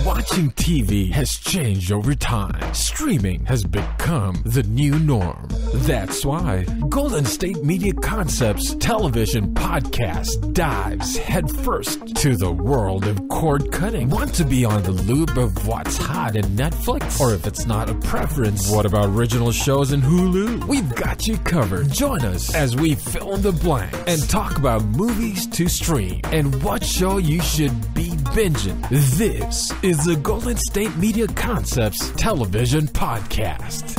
Watching TV has changed over time. Streaming has become the new norm. That's why Golden State Media Concepts television podcast dives headfirst to the world of cord cutting. Want to be on the loop of what's hot in Netflix? Or if it's not a preference, what about original shows in Hulu? We've got you covered. Join us as we fill in the blanks and talk about movies to stream and what show you should be binging. This is the Golden State Media Concepts television podcast.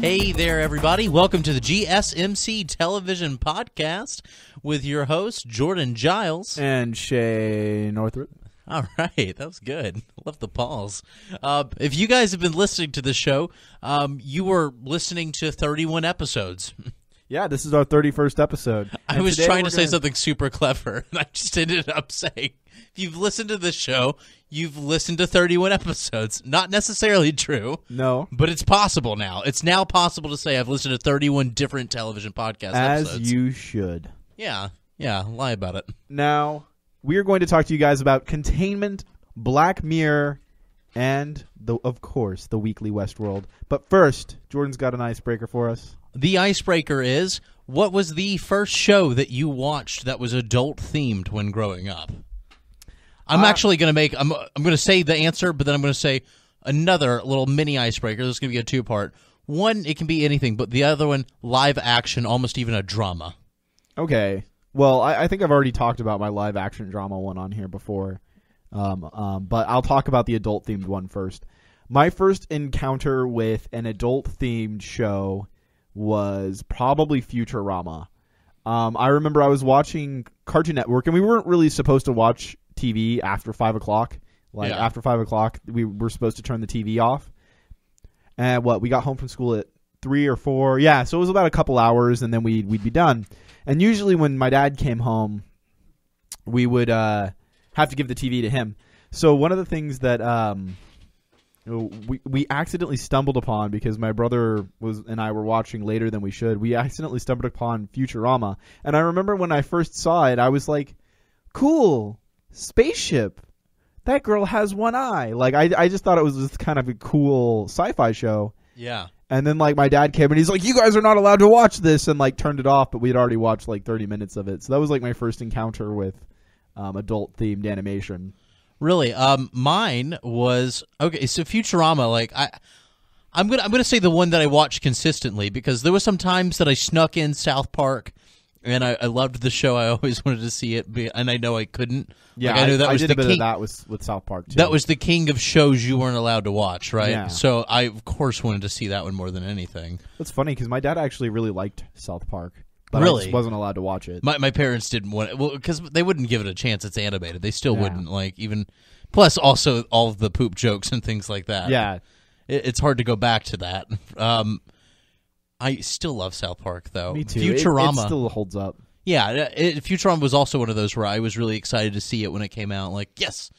Hey there, everybody. Welcome to the GSMC television podcast with your hosts, Jordan Giles. And Shay Northrup. All right, that was good. Love the pause. If you guys have been listening to the show, you were listening to 31 episodes. Yeah, this is our 31st episode. I was trying to say something super clever, and I just ended up saying, if you've listened to this show, you've listened to 31 episodes. Not necessarily true. No. But it's possible now. It's now possible to say I've listened to 31 different television podcast episodes. As you should. Yeah, lie about it. Now, we are going to talk to you guys about Containment, Black Mirror, and, of course, the weekly WestWorld. But first, Jordan's got an icebreaker for us. The icebreaker is, what was the first show that you watched that was adult-themed when growing up? I'm actually going to make, I'm going to say the answer, but then I'm going to say another little mini icebreaker. This is going to be a two-part. One, it can be anything, but the other one, live action, almost even a drama. Okay. Well, I think I've already talked about my live action drama one on here before, but I'll talk about the adult-themed one first. My first encounter with an adult-themed show was probably Futurama. I remember I was watching Cartoon Network, and we weren't really supposed to watch TV after 5 o'clock. After 5 o'clock, we were supposed to turn the TV off. And we got home from school at 3 or 4. Yeah, so it was about a couple hours, and then we'd be done. And usually when my dad came home, we would have to give the TV to him. So one of the things that we accidentally stumbled upon, because my brother and I were watching later than we should, we accidentally stumbled upon Futurama. And I remember when I first saw it, I was like, cool, spaceship. That girl has one eye. I just thought it was just kind of a cool sci-fi show. Yeah. And then my dad came and he's like, you guys are not allowed to watch this, and turned it off, but we had already watched 30 minutes of it. So that was my first encounter with adult-themed animation. Really? Mine was okay. So Futurama, I'm gonna say the one that I watched consistently, because there were some times that I snuck in South Park, and I loved the show. I always wanted to see it, and I know I couldn't. Yeah, I knew that I was did the a bit king. of that with South Park too. That was the king of shows you weren't allowed to watch, right? Yeah. So I of course wanted to see that one more than anything. That's funny, because my dad actually really liked South Park. But really? I just wasn't allowed to watch it. My parents didn't want it, because they wouldn't give it a chance. It's animated. They still wouldn't even. Plus, also all of the poop jokes and things like that. Yeah, it's hard to go back to that. I still love South Park, though. Me too. Futurama it still holds up. Yeah, Futurama was also one of those where I was really excited to see it when it came out. Yes,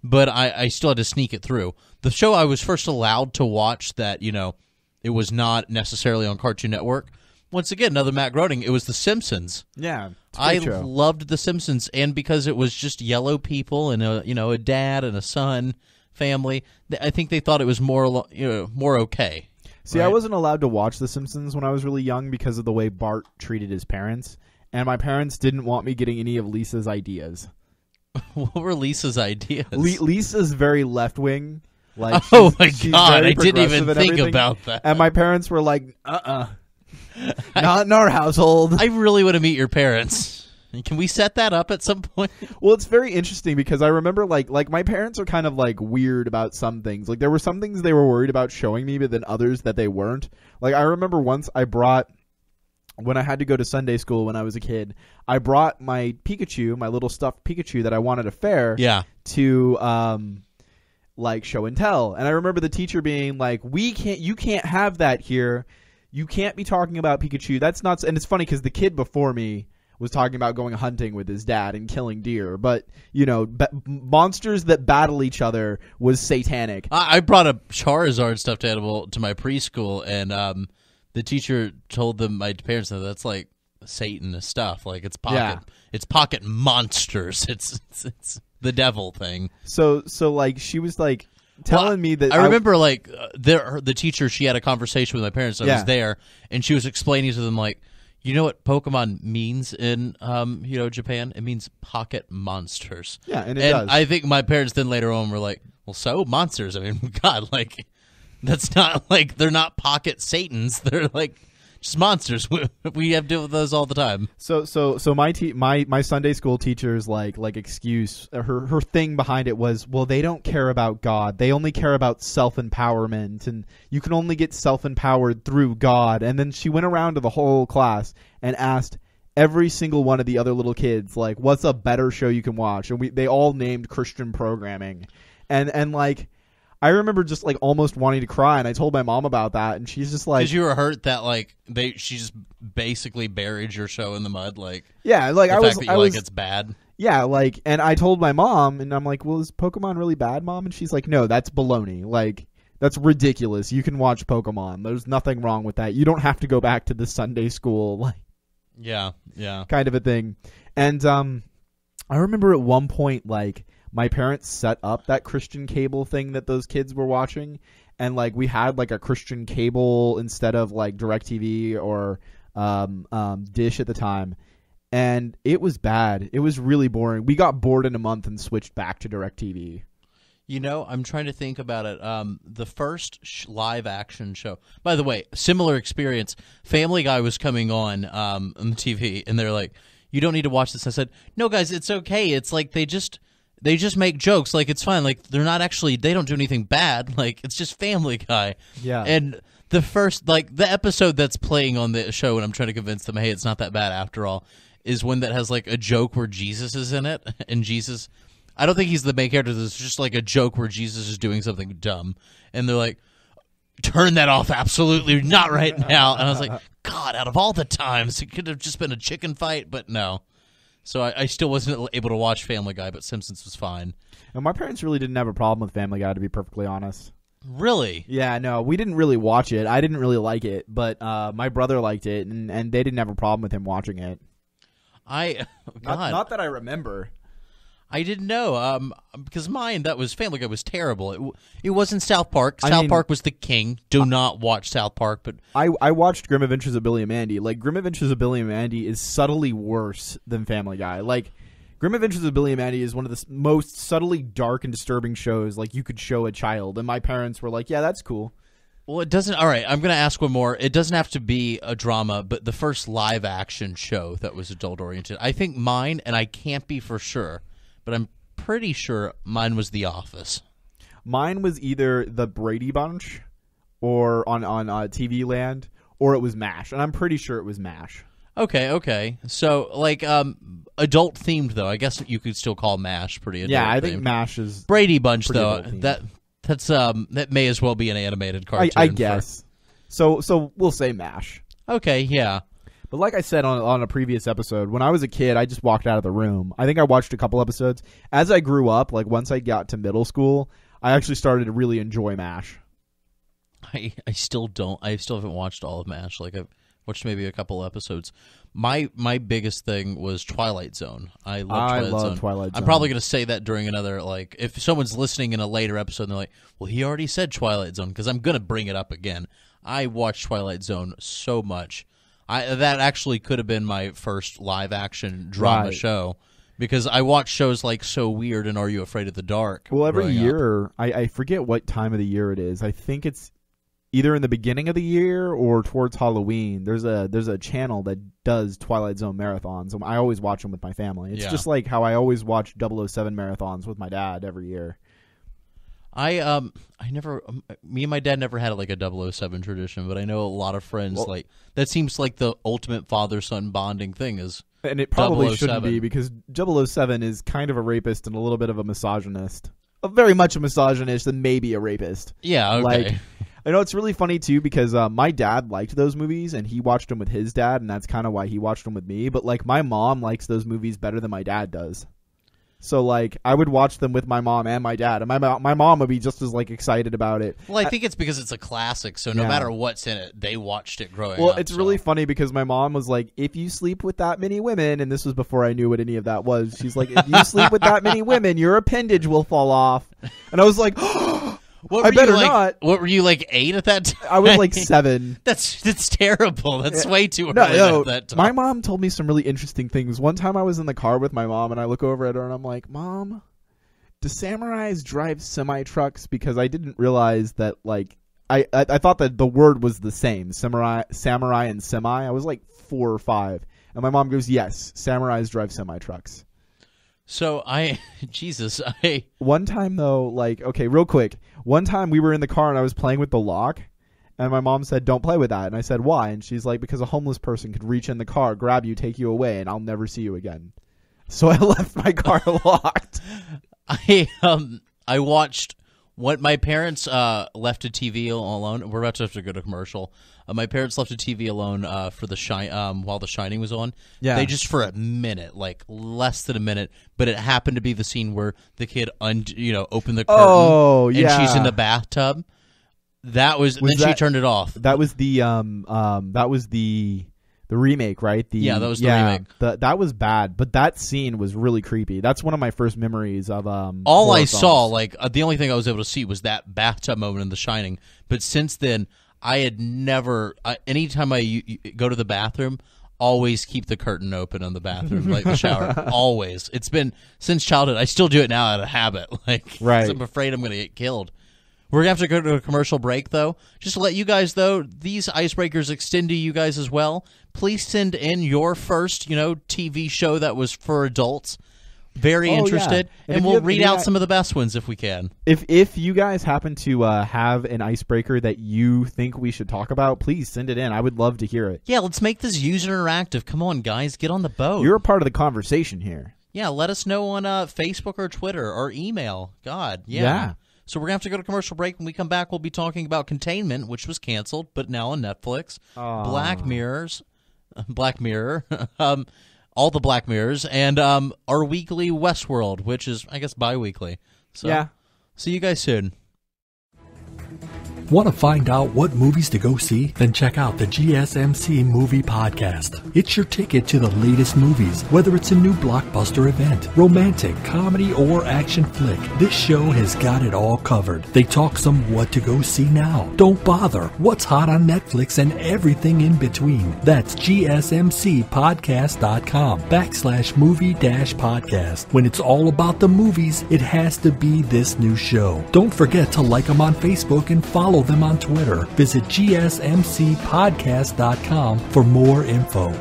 but I still had to sneak it through. The show I was first allowed to watch that it was not necessarily on Cartoon Network. Once again, another Matt Groening. It was The Simpsons. Yeah, I loved The Simpsons, and because it was just yellow people and a dad and a son family, I think they thought it was more okay. See, right? I wasn't allowed to watch The Simpsons when I was really young because of the way Bart treated his parents, and my parents didn't want me getting any of Lisa's ideas. What were Lisa's ideas? Lisa's very left wing. Oh my God, I didn't even think about that. And my parents were like, not in our household. I really want to meet your parents. Can we set that up at some point? Well, it's very interesting because I remember like my parents are kind of weird about some things. There were some things they were worried about showing me, but then others that they weren't. I remember once when I had to go to Sunday school when I was a kid, I brought my Pikachu, my little stuffed Pikachu that I wanted a fair, to show and tell. And I remember the teacher being like, you can't have that here. You can't be talking about Pikachu. That's not. And it's funny because the kid before me was talking about going hunting with his dad and killing deer. But, monsters that battle each other was satanic. I brought a Charizard stuffed animal to my preschool, and the teacher told my parents that that's like Satan stuff. It's pocket monsters. It's the devil thing. So like she was like telling me that I remember like the teacher, she had a conversation with my parents. I was there, and she was explaining to them like, you know what Pokemon means in Japan? It means pocket monsters. Yeah, and it does. I think my parents then later on were like, well, so monsters. I mean, God, like that's not like they're not pocket satans. They're like just monsters. We have to deal with those all the time. So my Sunday school teacher's like excuse, her thing behind it was, well, they don't care about God. They only care about self-empowerment, and you can only get self-empowered through God. And then she went around to the whole class and asked every single one of the other little kids, like, what's a better show you can watch? And they all named Christian programming. And like, I remember just like almost wanting to cry, and I told my mom about that, and she's just like, because you were hurt that like she just basically buried your show in the mud, like like the fact that you like it's bad. Yeah, like, and I told my mom, and I'm like, well, is Pokemon really bad, Mom? And she's like, no, that's baloney. Like, that's ridiculous. You can watch Pokemon. There's nothing wrong with that. You don't have to go back to the Sunday school, like, yeah, kind of a thing. And I remember at one point, like, my parents set up that Christian cable thing that those kids were watching, and like we had like a Christian cable instead of like DirecTV or Dish at the time, and it was bad. It was really boring. We got bored in a month and switched back to DirecTV. You know, I'm trying to think about it. The first live action show, by the way, similar experience. Family Guy was coming on the TV, and they're like, "You don't need to watch this." I said, "No, guys, it's okay. It's like they just make jokes. Like, it's fine. Like, they don't do anything bad. Like, it's just Family Guy." Yeah. And the first, like, the episode that's playing on the show, and I'm trying to convince them, hey, it's not that bad after all, is one that has, like, a joke where Jesus is in it. And Jesus, I don't think he's the main character. It's just, like, a joke where Jesus is doing something dumb. And they're like, turn that off. Absolutely not right now. And I was like, God, out of all the times, it could have just been a chicken fight, but no. So I still wasn't able to watch Family Guy, but Simpsons was fine. And my parents really didn't have a problem with Family Guy, to be perfectly honest. Really? Yeah, no, we didn't really watch it. I didn't really like it, but my brother liked it, and they didn't have a problem with him watching it. Not that I remember. I didn't know, because that was Family Guy was terrible. It wasn't South Park. South Park was the king. Do not watch South Park. But I watched Grim Adventures of Billy and Mandy. Like, Grim Adventures of Billy and Mandy is subtly worse than Family Guy. Like, Grim Adventures of Billy and Mandy is one of the most subtly dark and disturbing shows like you could show a child. And my parents were like, yeah, that's cool. Well, it doesn't. All right, I'm going to ask one more. It doesn't have to be a drama, but the first live action show that was adult oriented. I think mine, and I can't be for sure, but I'm pretty sure mine was The Office. Mine was either The Brady Bunch or on TV Land, or it was MASH. And I'm pretty sure it was MASH. Okay. So, like, adult themed, though. I guess you could still call MASH pretty adult Yeah, I themed. think MASH is Brady Bunch, though. That may as well be an animated cartoon. I guess. So we'll say MASH. Okay, yeah. But like I said on a previous episode, when I was a kid, I just walked out of the room. I think I watched a couple episodes. As I grew up, like once I got to middle school, I actually started to really enjoy MASH. I still don't. I still haven't watched all of MASH. Like, I've watched maybe a couple episodes. My biggest thing was Twilight Zone. I love Twilight Zone. I'm probably going to say that during another, like, if someone's listening in a later episode and they're like, well, he already said Twilight Zone, because I'm going to bring it up again. I watched Twilight Zone so much. That actually could have been my first live-action drama show, because I watch shows like So Weird and Are You Afraid of the Dark? Well, every year, I forget what time of the year it is. I think it's either in the beginning of the year or towards Halloween. There's a channel that does Twilight Zone marathons. I always watch them with my family. It's just like how I always watch 007 marathons with my dad every year. I never, me and my dad never had like a 007 tradition, but I know a lot of friends like that seems like the ultimate father-son bonding thing is. And it probably 007. Shouldn't be, because 007 is kind of a rapist and a little bit of a misogynist. Very much a misogynist and maybe a rapist. Yeah, okay. Like, I know it's really funny too, because my dad liked those movies and he watched them with his dad, and that's kind of why he watched them with me. But like, my mom likes those movies better than my dad does. So like I would watch them with my mom and my dad, and my mom would be just as like excited about it. Well, I think it's because it's a classic, so no matter what's in it, they watched it growing up. Well, it's really funny because my mom was like, if you sleep with that many women, and this was before I knew what any of that was, she's like, if you sleep with that many women, your appendage will fall off. And I was like, I better not. What were you, like 8 at that time? I was like 7. That's terrible. That's way too early at that time. My mom told me some really interesting things. One time I was in the car with my mom, and I look over at her, and I'm like, Mom, do samurais drive semi-trucks? Because I didn't realize that, like, I thought that the word was the same, samurai and semi. I was like 4 or 5. And my mom goes, yes, samurais drive semi-trucks. So One time though, like, okay, real quick. One time we were in the car and I was playing with the lock, and my mom said, don't play with that. And I said, why? And she's like, because a homeless person could reach in the car, grab you, take you away, and I'll never see you again. So I left my car locked. I watched what my parents left a TV alone. We're about to have to go to commercial. My parents left a TV alone for while The Shining was on. Yeah. They just for a minute, like less than a minute, but it happened to be the scene where the kid opened the curtain. Oh, yeah. And she's in the bathtub. She turned it off. That was the remake, right? That was the remake. That was bad, but that scene was really creepy. That's one of my first memories of all I saw, like the only thing I was able to see was that bathtub moment in The Shining. But since then, I had never. Anytime I go to the bathroom, always keep the curtain open in the bathroom, like the shower. Always. It's been since childhood. I still do it now out of habit, like 'cause I'm afraid I'm going to get killed. We're going to have to go to a commercial break, though. Just to let you guys know, these icebreakers extend to you guys as well. Please send in your first, TV show that was for adults. Very interested. Yeah. And we'll read out some of the best ones if we can. If you guys happen to have an icebreaker that you think we should talk about, please send it in. I would love to hear it. Yeah, let's make this user interactive. Come on, guys. Get on the boat. You're a part of the conversation here. Yeah, let us know on Facebook or Twitter or email. God, yeah. So we're going to have to go to commercial break. When we come back, we'll be talking about Containment, which was canceled, but now on Netflix. Black Mirror, all the Black Mirrors, and our weekly WestWorld, which is, I guess, bi-weekly. So, yeah. See you guys soon. Want to find out what movies to go see? Then check out the GSMC Movie Podcast. It's your ticket to the latest movies, whether it's a new blockbuster event, romantic, comedy, or action flick. This show has got it all covered. They talk some what to go see now, don't bother, what's hot on Netflix, and everything in between. That's GSMCpodcast.com/movie-podcast. When it's all about the movies, it has to be this new show. Don't forget to like them on Facebook and follow them on Twitter. Visit GSMCpodcast.com for more info.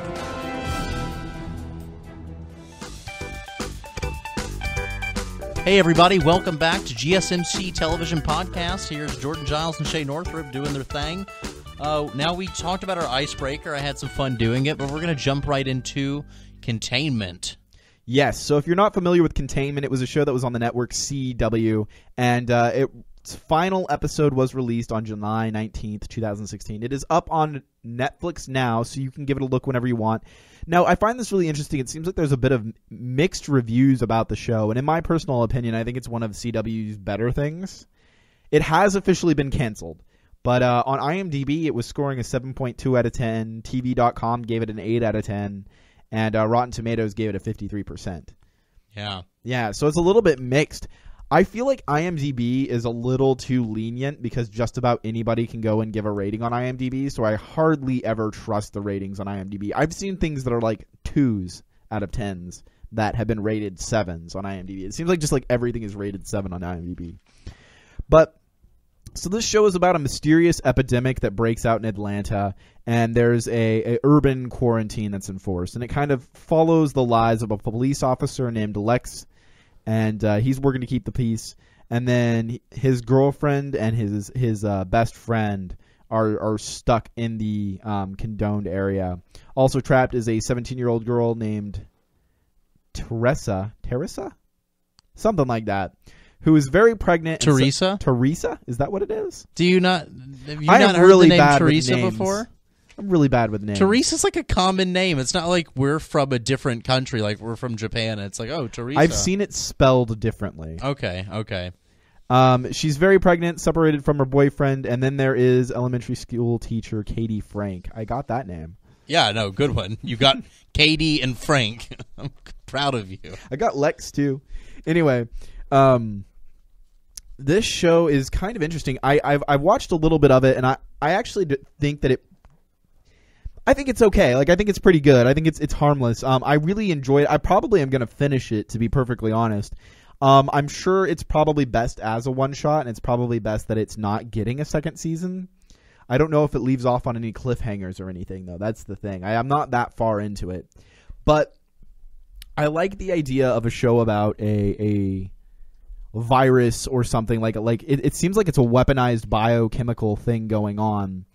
Hey everybody, welcome back to GSMC Television Podcast. Here's Jordan Giles and Shay Northrup doing their thing. Now we talked about our icebreaker. I had some fun doing it, but we're going to jump right into Containment. Yes, so if you're not familiar with Containment, it was a show that was on the network CW, and its final episode was released on July 19th, 2016. It is up on Netflix now, so you can give it a look whenever you want. Now, I find this really interesting. It seems like there's a bit of mixed reviews about the show, and in my personal opinion, I think it's one of CW's better things. It has officially been canceled, but on IMDb, it was scoring a 7.2 out of 10. TV.com gave it an 8 out of 10, and Rotten Tomatoes gave it a 53%. Yeah, so it's a little bit mixed. I feel like IMDb is a little too lenient because just about anybody can go and give a rating on IMDb, so I hardly ever trust the ratings on IMDb. I've seen things that are like 2s out of 10s that have been rated 7s on IMDb. It seems like just like everything is rated 7 on IMDb. But so this show is about a mysterious epidemic that breaks out in Atlanta, and there's a urban quarantine that's enforced, and it kind of follows the lives of a police officer named Lex. And he's working to keep the peace. And then his girlfriend and his best friend are stuck in the condoned area. Also trapped is a 17-year-old girl named Teresa? Something like that. Who is very pregnant. Teresa? Teresa? Is that what it is? Have you not heard the name Teresa before? I'm really bad with names. Teresa's like a common name. It's not like we're from a different country, like we're from Japan. It's like, oh, Teresa. I've seen it spelled differently. Okay. She's very pregnant, separated from her boyfriend, and then there is elementary school teacher Katie Frank. I got that name. Yeah, no, good one. You got Katie and Frank. I'm proud of you. I got Lex too. Anyway, this show is kind of interesting. I've watched a little bit of it, and I actually think that I think it's okay. Like, I think it's pretty good. I think it's harmless. I really enjoy it. I probably am going to finish it, to be perfectly honest. I'm sure it's probably best as a one-shot, and it's probably best that it's not getting a second season. I don't know if it leaves off on any cliffhangers or anything, though. That's the thing. I'm not that far into it. But I like the idea of a show about a virus or something. Like it seems like it's a weaponized biochemical thing going on.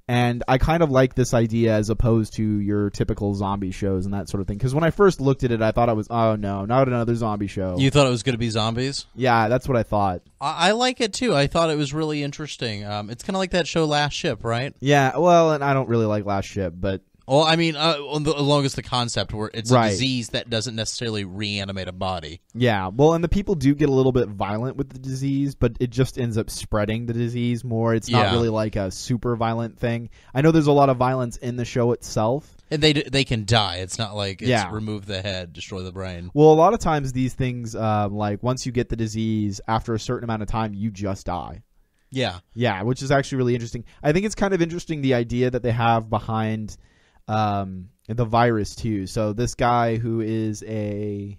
And I kind of like this idea as opposed to your typical zombie shows and that sort of thing. Because when I first looked at it, I thought oh no, not another zombie show. You thought it was going to be zombies? Yeah, that's what I thought. I like it too. I thought it was really interesting. It's kind of like that show Last Ship, right? Yeah, well, and I don't really like Last Ship, but... Well, I mean, as long as the concept where it's right. a disease that doesn't necessarily reanimate a body. Yeah, well, and the people do get a little bit violent with the disease, but it just ends up spreading the disease more. It's not really like a super violent thing. I know there's a lot of violence in the show itself. And they can die. It's not like it's remove the head, destroy the brain. Well, a lot of times these things, like once you get the disease, after a certain amount of time, you just die. Yeah. Yeah, which is actually really interesting. I think it's kind of interesting the idea that they have behind... the virus too. So this guy who is a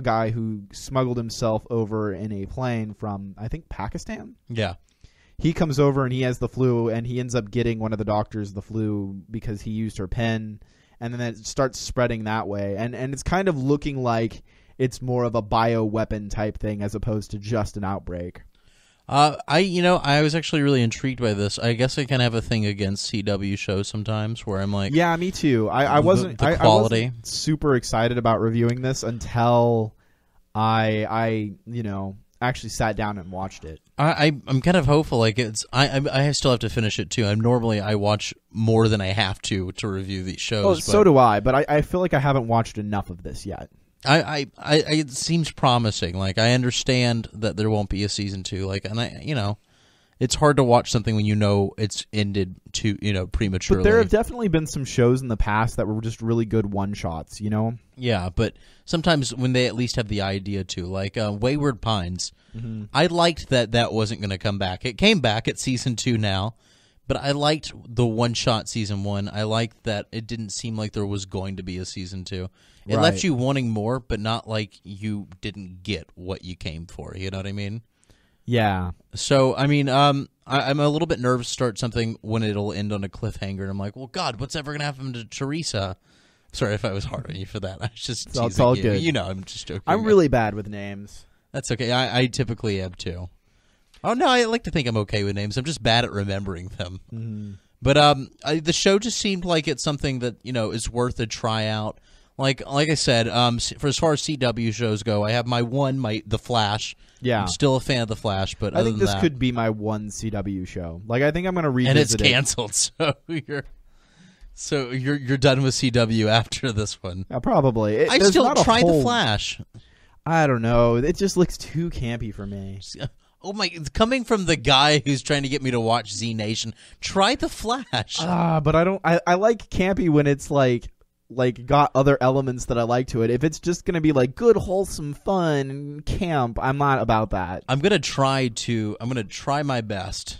guy who smuggled himself over in a plane from, I think, Pakistan. Yeah. He comes over and he has the flu, and he ends up getting one of the doctors the flu because he used her pen, and then it starts spreading that way. And it's kind of looking like it's more of a bioweapon type thing as opposed to just an outbreak. I was actually really intrigued by this. I guess I kind of have a thing against CW shows sometimes where I'm like... Yeah, me too. I wasn't super excited about reviewing this until I actually sat down and watched it. I'm kind of hopeful. Like I still have to finish it too. I watch more than I have to review these shows. Oh, so do I, but I feel like I haven't watched enough of this yet. It seems promising. Like, I understand that there won't be a season 2. Like, and it's hard to watch something when it's ended prematurely. But there have definitely been some shows in the past that were just really good one-shots, Yeah, but sometimes when they at least have the idea to, like Wayward Pines, I liked that wasn't going to come back. It came back at season 2 now, but I liked the one-shot season 1. I liked that it didn't seem like there was going to be a season 2. It left you wanting more, but not like you didn't get what you came for. You know what I mean? Yeah. So, I mean, I'm a little bit nervous to start something when it'll end on a cliffhanger. And I'm like, well, God, what's ever going to happen to Teresa? Sorry if I was hard on you for that. I was just teasing it's all you. good. I'm just joking. I'm really bad with names. That's okay. I typically am, too. Oh, no, I like to think I'm okay with names. I'm just bad at remembering them. Mm-hmm. But the show just seemed like it's something that, is worth a try out. Like I said, for as far as CW shows go, I have The Flash. Yeah. I'm still a fan of The Flash, but I think this could be my one CW show. Like, I think I'm going to revisit it. And it's canceled, so you're done with CW after this one. Probably. I still try The Flash. I don't know. It just looks too campy for me. Oh my! Coming from the guy who's trying to get me to watch Z Nation, try The Flash. But I don't. I like campy when it's like got other elements that I like to it. If it's just going to be like good, wholesome fun and camp, I'm not about that. I'm going to try my best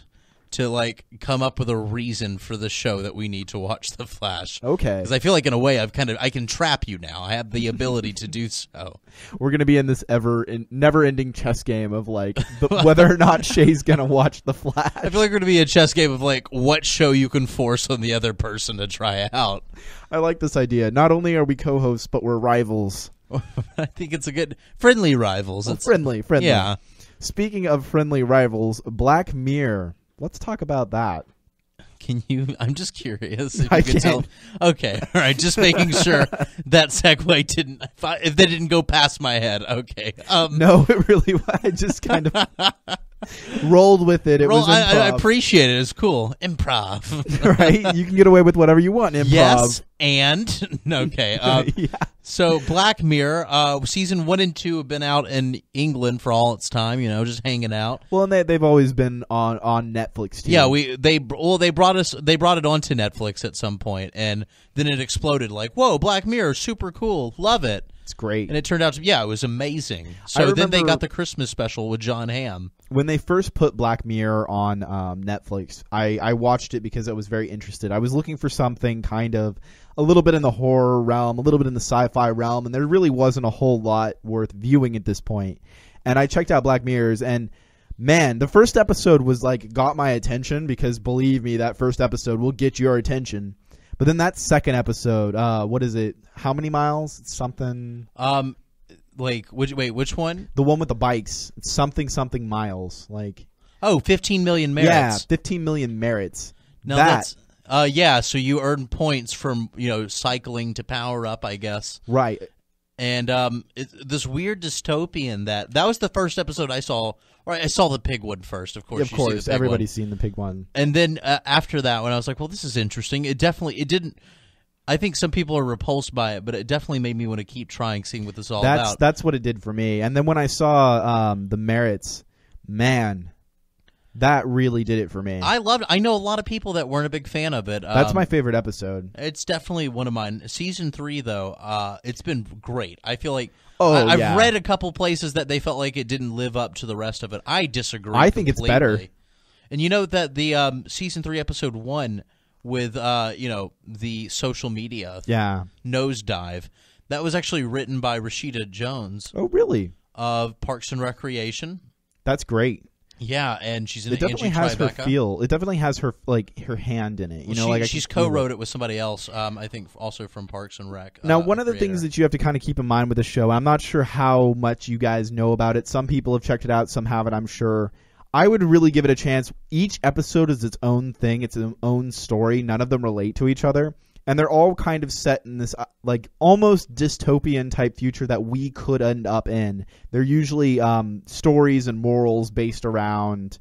to come up with a reason for the show that we need to watch The Flash. Okay. Because I feel like in a way I can trap you now. I have the ability to do so. We're going to be in this never-ending chess game of whether or not Shay's going to watch The Flash. I feel like we're going to be a chess game of what show you can force on the other person to try out. I like this idea. Not only are we co-hosts, but we're rivals. I think it's a good friendly rivals. Well, friendly. Yeah. Speaking of friendly rivals, Black Mirror. Let's talk about that. Can you? I'm just curious if you can tell. Okay, all right. Just making sure that segue didn't. If they didn't go past my head. Okay. No, it really. I just kind of. rolled with it. It was improv. I appreciate it. It's cool. Improv. Right? You can get away with whatever you want. Improv. Yes, and okay. Yeah. So Black Mirror, season 1 and 2 have been out in England for all its time. Just hanging out. Well, and they've always been on Netflix too. Yeah, they brought it onto Netflix at some point, and then it exploded. Like, whoa, Black Mirror, super cool, love it. It's great. And it turned out it was amazing. So then they got the Christmas special with John Hamm. When they first put Black Mirror on Netflix, I watched it because I was very interested. I was looking for something kind of a little bit in the horror realm, a little bit in the sci-fi realm, and there really wasn't a whole lot worth viewing at this point. And I checked out Black Mirrors, and man, the first episode was got my attention because believe me, that first episode will get your attention. But then that second episode, what is it? How many miles? It's something. Which one? The one with the bikes. It's something miles. 15 million merits. Yeah, 15 million merits. No, that's so you earn points from cycling to power up, I guess. Right. And this weird dystopian that was the first episode I saw. Or I saw the pig one first, of course. Of course, everybody's seen the pig one. And then after that, when I was like, "Well, this is interesting," it didn't. I think some people are repulsed by it, but it definitely made me want to keep trying, seeing what this is all about. That's what it did for me. And then when I saw the merits, man, that really did it for me. I loved it. I know a lot of people that weren't a big fan of it. That's my favorite episode. It's definitely one of mine. Season 3, though, it's been great. I feel like I've read a couple places that they felt like it didn't live up to the rest of it. I disagree. I think it's better. And you know that the Season 3, Episode 1 with the social media nosedive, that was actually written by Rashida Jones. Oh, really? Of Parks and Recreation. That's great. Yeah, and she's in it. Definitely has her feel. It definitely has her her hand in it. She's co-wrote it with somebody else. I think also from Parks and Rec. Now, one of the things that you have to kind of keep in mind with the show, I'm not sure how much you guys know about it. Some people have checked it out, some haven't. I'm sure. I would really give it a chance. Each episode is its own thing. It's its own story. None of them relate to each other. And they're all kind of set in this almost dystopian type future that we could end up in. They're usually stories and morals based around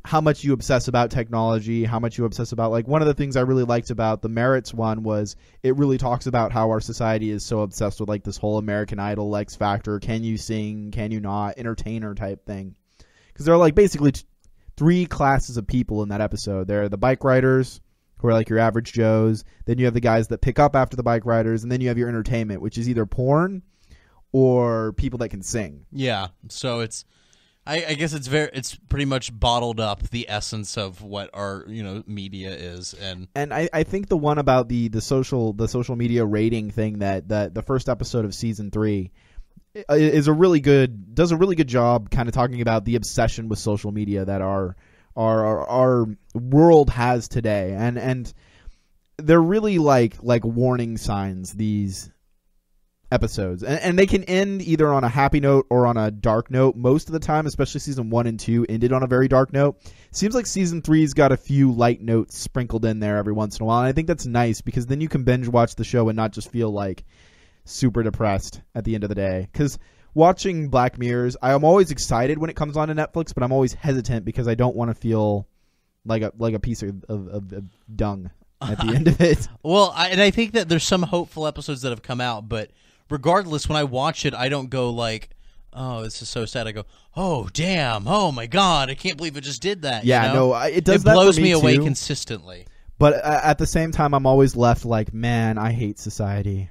how much you obsess about technology, how much you obsess about one of the things I really liked about the Merits one was it really talks about how our society is so obsessed with this whole American Idol, X Factor, can you sing, can you not, entertainer type thing. Because there are basically three classes of people in that episode. There are the bike riders, who are your average Joes. Then you have the guys that pick up after the bike riders, and then you have your entertainment, which is either porn or people that can sing. Yeah, so it's, I guess it's pretty much bottled up the essence of what our media is, and I think the one about the social media rating thing that the first episode of season 3 does a really good job kind of talking about the obsession with social media that our world has today, and they're really like warning signs, these episodes, and they can end either on a happy note or on a dark note. Most of the time, especially season 1 and 2 ended on a very dark note. Seems like season 3's got a few light notes sprinkled in there every once in a while, and I think that's nice because then you can binge watch the show and not just feel super depressed at the end of the day. Because watching Black Mirrors, I am always excited when it comes on to Netflix, but I'm always hesitant because I don't want to feel like a piece of dung at the end of it. Well, I think that there's some hopeful episodes that have come out, but regardless, when I watch it, I don't go oh, this is so sad. I go, oh, damn, oh my God, I can't believe it just did that. Yeah, no, it does. It blows that for me away too. Consistently. But at the same time, I'm always left man, I hate society.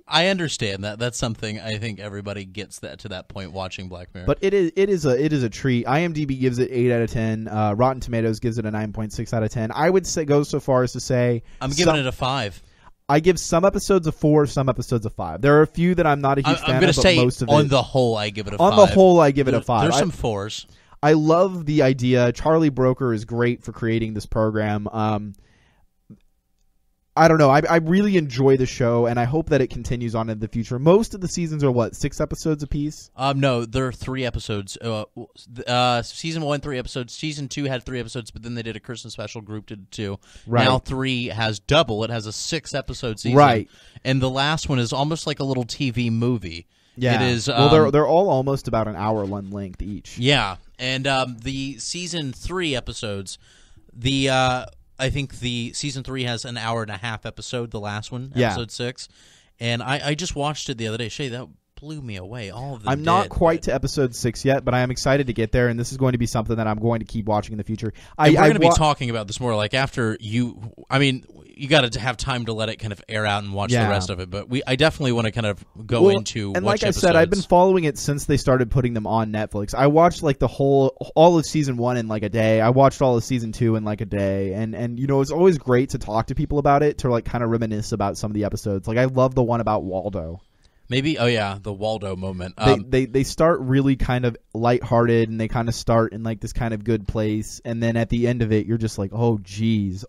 I understand that. That's something I think everybody gets to that point watching Black Mirror. But it is a treat. IMDb gives it 8 out of 10. Rotten Tomatoes gives it a 9.6 out of 10. I would go so far as to say I'm giving it a 5. I give some episodes a 4, some episodes a 5. There are a few that I'm not a huge fan of, but most of it. On the whole, I give it a 5. On the whole, I give it a 5. There's some 4s. I love the idea. Charlie Broker is great for creating this program. I don't know. I really enjoy the show, and I hope that it continues on in the future. Most of the seasons are 6 episodes apiece? No, there are 3 episodes. Season 1, 3 episodes. Season 2 had 3 episodes, but then they did a Christmas special, grouped it 2. Right. Now 3 has double. It has a 6-episode season. Right. And the last one is almost like a little TV movie. Yeah. It is. Well, they're all almost about an hour length each. Yeah, and the season 3 episodes, I think the season 3 has an hour and a half episode. The last one, episode 6, and I just watched it the other day. Shay, that blew me away. All of them. I'm not quite to episode 6 yet, but I am excited to get there, and this is going to be something that I'm going to keep watching in the future. We're going to be talking about this more, like after you. I mean, you got to have time to let it kind of air out and watch the rest of it. But I definitely want to kind of go into. And like I said, I've been following it since they started putting them on Netflix. I watched like all of season 1 in like a day. I watched all of season 2 in like a day, and you know, it's always great to talk to people about it, to like kind of reminisce about some of the episodes. Like I love the one about Waldo. Maybe, the Waldo moment. They start really kind of lighthearted, and they kind of start in like this kind of good place, and then at the end of it, you're just like, oh geez.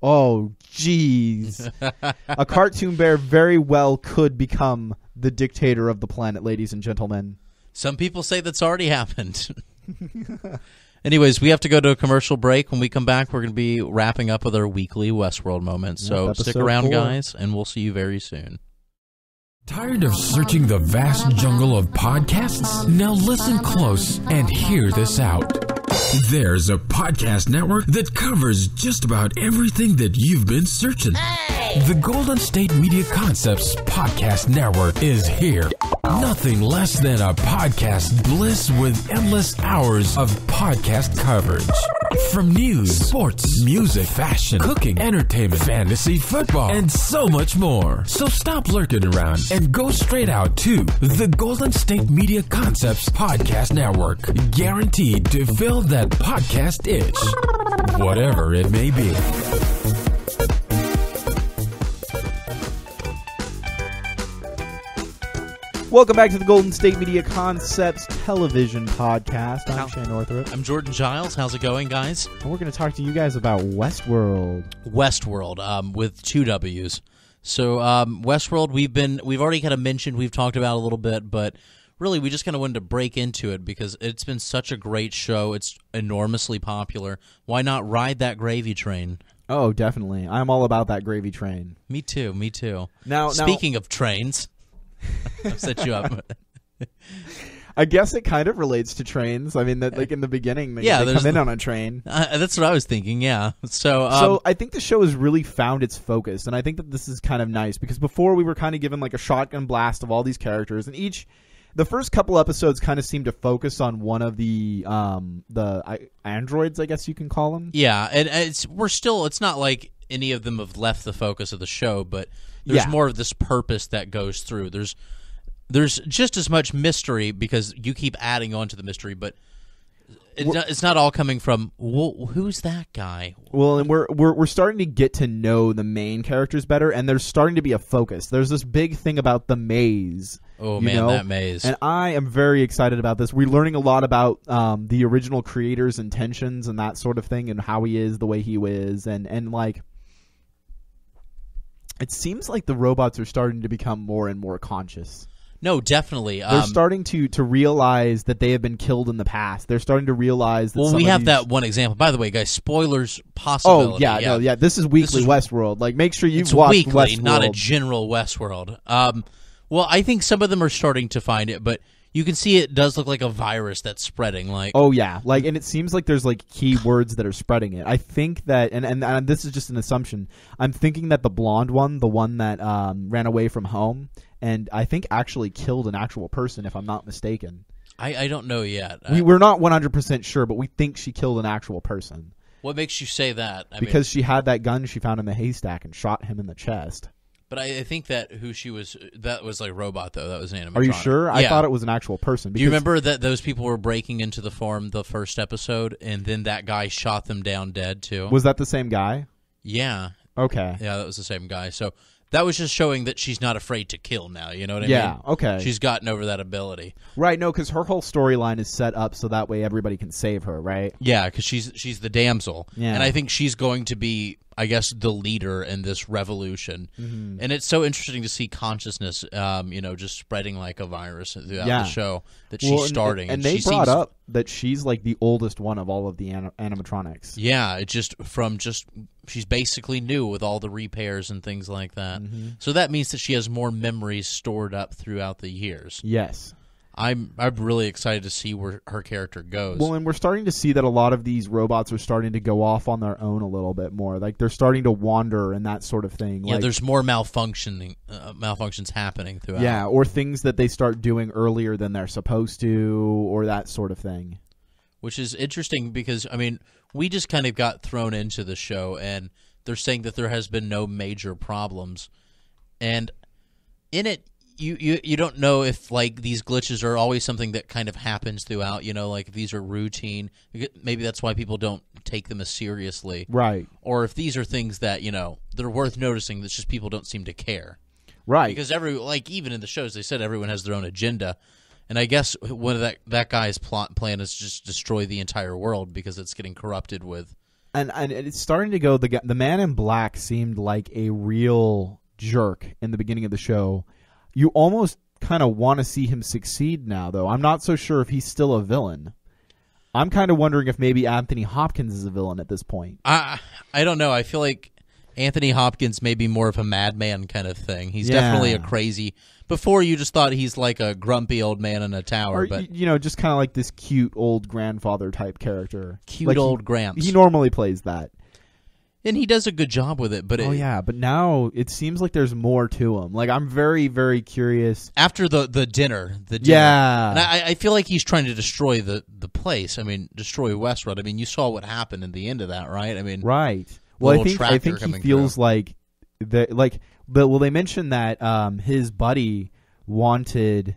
A cartoon bear very well could become the dictator of the planet, ladies and gentlemen. Some people say that's already happened. Anyways, we have to go to a commercial break. When we come back, we're going to be wrapping up with our weekly Westworld moments. So stick around, guys, and we'll see you very soon. Tired of searching the vast jungle of podcasts? Now listen close and hear this out. There's a podcast network that covers just about everything that you've been searching. The Golden State Media Concepts Podcast Network is here. Nothing less than a podcast bliss with endless hours of podcast coverage. From news, sports, music, fashion, cooking, entertainment, fantasy, football, and so much more. So stop lurking around and go straight out to the Golden State Media Concepts Podcast Network. Guaranteed to fill that podcast itch, whatever it may be. Welcome back to the Golden State Media Concepts Television Podcast. I'm Shay and Jordan. I'm Jordan Giles. How's it going, guys? And we're going to talk to you guys about WestWorld. WestWorld, with 2 W's. So WestWorld, we've already kind of mentioned, we've talked about a little bit, but really we just kind of wanted to break into it because it's been such a great show. It's enormously popular. Why not ride that gravy train? Oh, definitely. I'm all about that gravy train. Me too. Now, speaking of trains, I'll set you up. I guess it kind of relates to trains. I mean, that like in the beginning, they come in on a train. That's what I was thinking, yeah. So I think the show has really found its focus, and I think that this is kind of nice because before we were kind of given like a shotgun blast of all these characters, and the first couple episodes kind of seemed to focus on one of the androids, I guess you can call them. Yeah, and it's not like any of them have left the focus of the show, but there's more of this purpose that goes through. There's just as much mystery because you keep adding on to the mystery, but it's not all coming from who's that guy. Well, and we're starting to get to know the main characters better, and there's starting to be a focus. There's this big thing about the maze. Oh man, that maze! And I am very excited about this. We're learning a lot about the original creator's intentions and that sort of thing, and how he is the way he is, and like. It seems like the robots are starting to become more and more conscious. No, definitely. They're starting to realize that they have been killed in the past. They're starting to realize that we have that one example. By the way, guys, spoilers possibility. Oh, yeah. This is weekly Westworld. Like, make sure you've watched weekly, Westworld. Not a general Westworld. Well, I think some of them are starting to find it, but you can see it does look like a virus that's spreading. Like, oh yeah, like, and it seems like there's like key words that are spreading it. I think that, and this is just an assumption. I'm thinking that the blonde one, the one that ran away from home, and I think actually killed an actual person, if I'm not mistaken. I don't know yet. We're not 100% sure, but we think she killed an actual person. What makes you say that? Because she had that gun she found in the haystack and shot him in the chest. But I think that that was like robot, though. That was an animatronic. Are you sure? Yeah. I thought it was an actual person. Do you remember that those people were breaking into the farm the first episode, and then that guy shot them down dead, too? Was that the same guy? Yeah. Okay. Yeah, that was the same guy. So that was just showing that she's not afraid to kill now, you know what I mean? Yeah, okay. She's gotten over that ability. Right, no, because her whole storyline is set up so that way everybody can save her, right? Yeah, because she's the damsel. Yeah. And I think she's going to be, I guess, the leader in this revolution. Mm-hmm. And it's so interesting to see consciousness, just spreading like a virus throughout the show that she's starting. And they brought up that she's like the oldest one of all of the animatronics. Yeah, it's she's basically new with all the repairs and things like that. Mm-hmm. So that means that she has more memories stored up throughout the years. Yes. I'm really excited to see where her character goes. Well, and we're starting to see that a lot of these robots are starting to go off on their own a little bit more. Like they're starting to wander and that sort of thing. Yeah, like, there's more malfunctions happening throughout. Yeah, or things that they start doing earlier than they're supposed to, or that sort of thing. Which is interesting because, I mean, we just kind of got thrown into the show, and they're saying that there has been no major problems. And in it, you don't know if, like, these glitches are always something that kind of happens throughout, like if these are routine. Maybe that's why people don't take them as seriously. Right. Or if these are things that, they're worth noticing, that's just people don't seem to care. Right. Because even in the shows, they said everyone has their own agenda. And I guess one of that guy's plan is just destroy the entire world because it's getting corrupted with. And it's starting to go. The man in black seemed like a real jerk in the beginning of the show. You almost kind of want to see him succeed now, though. I'm not so sure if he's still a villain. I'm kind of wondering if maybe Anthony Hopkins is a villain at this point. I don't know. I feel like Anthony Hopkins may be more of a madman kind of thing. He's definitely a crazy. Before you just thought he's like a grumpy old man in a tower, or, but just kind of like this cute old grandfather type character. Cute like old Gramps. He normally plays that. And he does a good job with it, but but now it seems like there's more to him. Like I'm very, very curious. After the dinner, yeah, and I feel like he's trying to destroy the place. I mean, destroy Westworld. I mean, you saw what happened in the end of that, right? I mean, right. Well, I think he feels through. like they mentioned that his buddy wanted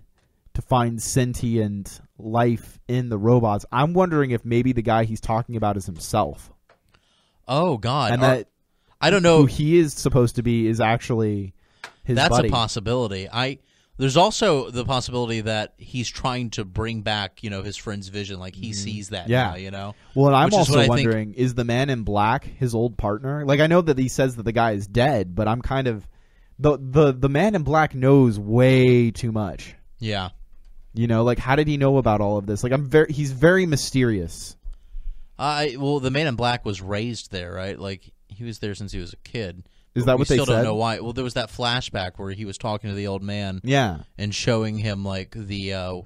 to find sentient life in the robots. I'm wondering if maybe the guy he's talking about is himself. Oh God! And that I don't know who he is supposed to be is actually his That's buddy. a possibility. There's also the possibility that he's trying to bring back, his friend's vision. Like he sees that now, Well, and I'm Which is also what wondering, is the man in black his old partner? Like I know that he says that the guy is dead, but I'm kind of the man in black knows way too much. Yeah. Like how did he know about all of this? Like he's very mysterious. Well, the man in black was raised there, right? Like he was there since he was a kid. Is that what they said? We still don't know why. Well, there was that flashback where he was talking to the old man, and showing him like the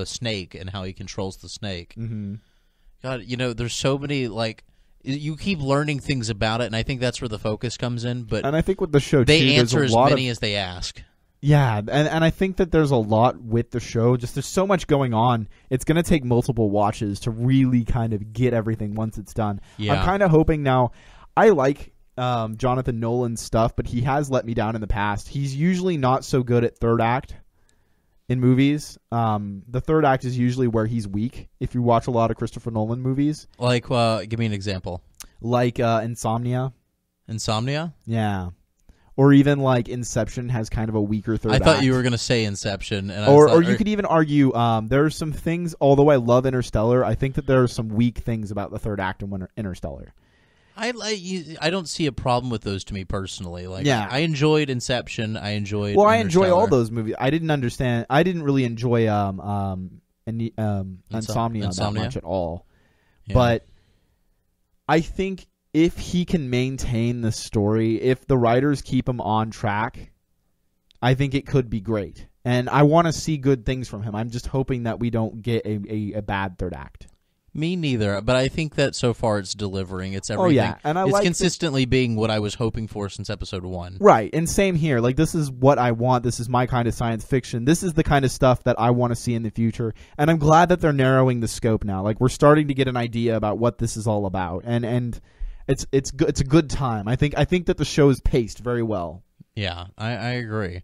snake and how he controls the snake. Mm-hmm. God, there's so many you keep learning things about it, and I think that's where the focus comes in. But and I think with the show, they too, answer as many as they ask. Yeah, and I think that there's a lot with the show. Just there's so much going on. It's going to take multiple watches to really kind of get everything once it's done. Yeah. I'm kind of hoping now. I like Jonathan Nolan's stuff, but he has let me down in the past. He's usually not so good at third act in movies. The third act is usually where he's weak. If you watch a lot of Christopher Nolan movies, like give me an example. Like Insomnia. Insomnia? Yeah. Or even like Inception has kind of a weaker third act. I thought you were going to say Inception. And or you could even argue there are some things, although I love Interstellar, I think that there are some weak things about the third act in Interstellar. I don't see a problem with those to me personally. I enjoyed Inception. I enjoyed I enjoy all those movies. I didn't really enjoy Insomnia that much at all. Yeah. But I think if he can maintain the story, if the writers keep him on track, I think it could be great. And I want to see good things from him. I'm just hoping that we don't get a bad third act. Me neither, but I think that so far it's delivering. It's everything. Oh, yeah. And it's consistently being what I was hoping for since episode 1. Right, and same here. Like, this is what I want. This is my kind of science fiction. This is the kind of stuff that I want to see in the future. And I'm glad that they're narrowing the scope now. Like, we're starting to get an idea about what this is all about. And it's good. It's a good time. I think that the show is paced very well. Yeah, I agree.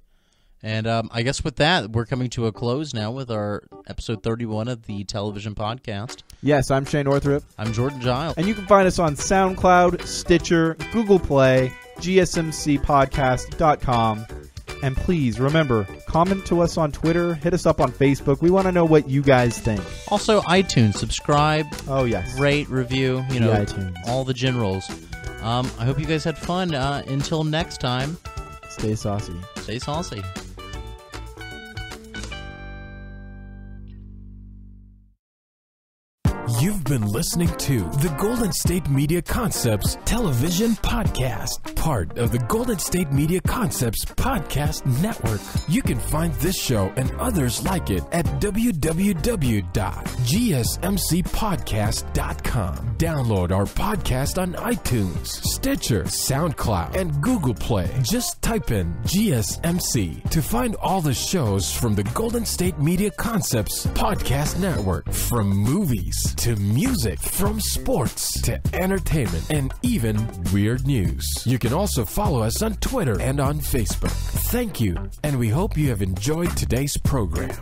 And I guess with that, we're coming to a close now with our episode 31 of the television podcast. Yes, I'm Shay Northrup. I'm Jordan Giles. And you can find us on SoundCloud, Stitcher, Google Play, GSMCpodcast.com. And please, remember, comment to us on Twitter, hit us up on Facebook. We want to know what you guys think. Also, iTunes, subscribe. Oh, yes. Rate, review, iTunes. All the generals. I hope you guys had fun. Until next time. Stay saucy. Stay saucy. You've been listening to the Golden State Media Concepts Television Podcast, part of the Golden State Media Concepts Podcast Network. You can find this show and others like it at www.gsmcpodcast.com. Download our podcast on iTunes, Stitcher, SoundCloud, and Google Play. Just type in GSMC to find all the shows from the Golden State Media Concepts Podcast Network. From movies to music, from sports to entertainment, and even weird news. You can also follow us on Twitter and on Facebook. Thank you, and we hope you have enjoyed today's program.